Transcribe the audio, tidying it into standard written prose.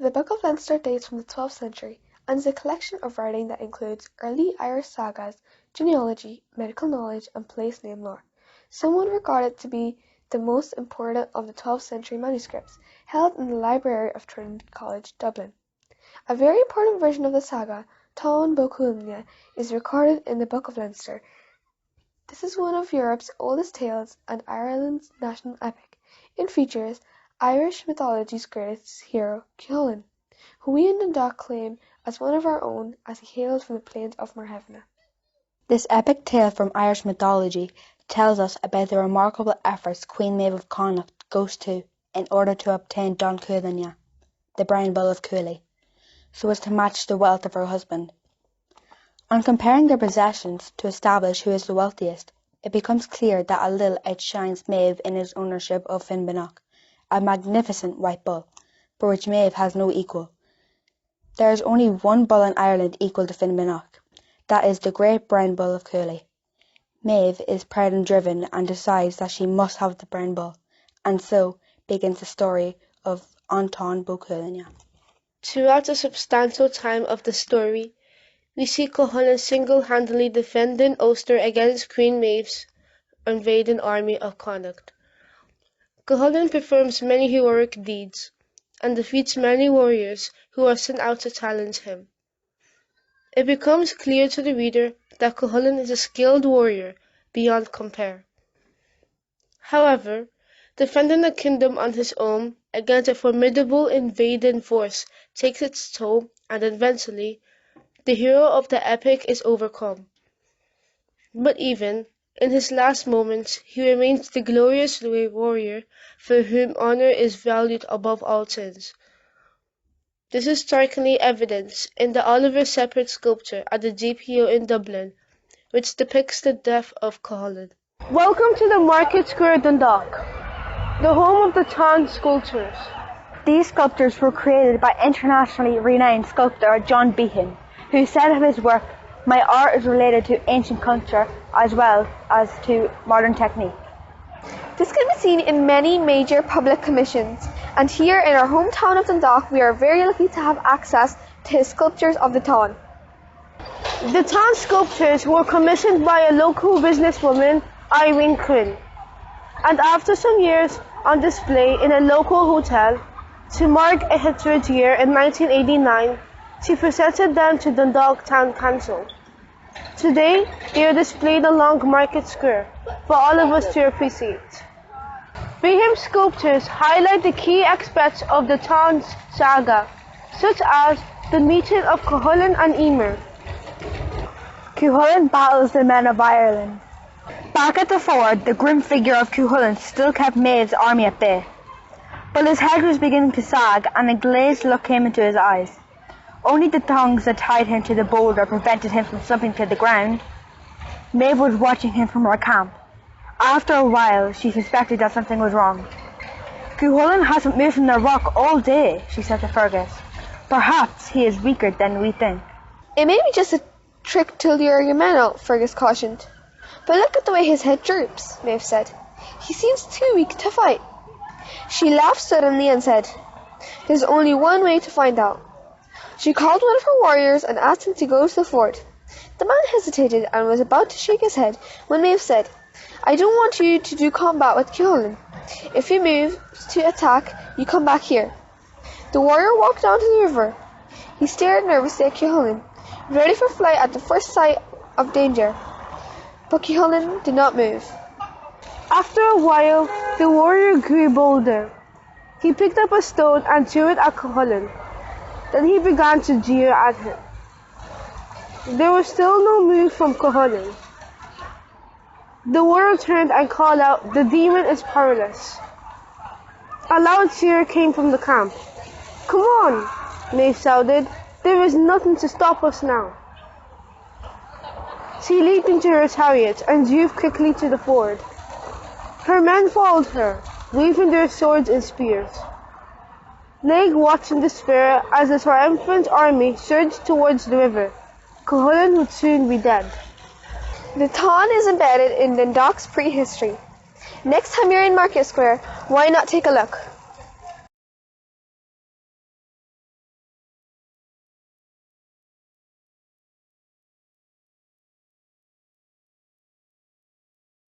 The Book of Leinster dates from the 12th century and is a collection of writing that includes early Irish sagas, genealogy, medical knowledge and place name lore. Some would regard it to be the most important of the 12th century manuscripts held in the library of Trinity College, Dublin. A very important version of the saga, Táin Bó Cúailnge, is recorded in the Book of Leinster. This is one of Europe's oldest tales and Ireland's national epic. It features Irish mythology's greatest hero, Cuchulainn, who we in Dundalk claim as one of our own as he hailed from the plains of Muirthemne. This epic tale from Irish mythology tells us about the remarkable efforts Queen Maeve of Connacht goes to in order to obtain Don Cúailnge, the brown bull of Cooley, so as to match the wealth of her husband. On comparing their possessions to establish who is the wealthiest, it becomes clear that Ailill outshines Maeve in his ownership of Finnbhennach, a magnificent white bull, for which Maeve has no equal. There is only one bull in Ireland equal to Finnbhennach, that is the great brown bull of Cooley. Maeve is proud and driven and decides that she must have the brown bull, and so begins the story of An Táin Bó Cúailnge. Throughout a substantial time of the story, we see Cuchulainn single-handedly defending Ulster against Queen Maeve's invading army of Connacht. Cuchulainn performs many heroic deeds, and defeats many warriors who are sent out to challenge him. It becomes clear to the reader that Cuchulainn is a skilled warrior beyond compare. However, defending the kingdom on his own against a formidable invading force takes its toll, and eventually, the hero of the epic is overcome. But even in his last moments, he remains the glorious warrior for whom honor is valued above all things. This is strikingly evidenced in the Oliver Seppert sculpture at the GPO in Dublin, which depicts the death of Cuchulainn. Welcome to the Market Square, Dundalk, the home of the Táin sculptures. These sculptures were created by internationally renowned sculptor John Behan, who said of his work, "My art is related to ancient culture as well as to modern technique." This can be seen in many major public commissions, and here in our hometown of Dundalk we are very lucky to have access to his sculptures of the Táin. The Táin sculptures were commissioned by a local businesswoman, Irene Quinn, and after some years on display in a local hotel, to mark a 100th year in 1989, she presented them to Dundalk Town Council. Today, they are displayed along Market Square for all of us to appreciate. Behan's sculptures highlight the key aspects of the Táin saga, such as the meeting of Cuchulainn and Emer. Cuchulainn battles the men of Ireland. Back at the ford, the grim figure of Cuchulainn still kept Maeve's army at bay. But his head was beginning to sag, and a glazed look came into his eyes. Only the thongs that tied him to the boulder prevented him from slumping to the ground. Maeve was watching him from her camp. After a while, she suspected that something was wrong. "Cuchulainn hasn't moved from the rock all day," she said to Fergus. "Perhaps he is weaker than we think." It may be just a trick to lure your men out, Fergus cautioned. But look at the way his head droops, Maeve said. He seems too weak to fight. She laughed suddenly and said, "There's only one way to find out." She called one of her warriors and asked him to go to the fort. The man hesitated and was about to shake his head when Maeve said, "I don't want you to do combat with Cuchulainn. If he moves to attack, you come back here." The warrior walked down to the river. He stared nervously at Cuchulainn, ready for flight at the first sight of danger. But Cuchulainn did not move. After a while, the warrior grew bolder. He picked up a stone and threw it at Cuchulainn. Then he began to jeer at him. There was still no move from Cuchulainn. The warrior turned and called out, "The demon is powerless." A loud cheer came from the camp. "Come on," Maeve shouted. "There is nothing to stop us now." She leaped into her chariot and drove quickly to the ford. Her men followed her, waving their swords and spears. Laig watched in despair as the triumphant army surged towards the river. Cuchulainn would soon be dead. The Táin is embedded in Dundalk's prehistory. Next time you're in Market Square, why not take a look?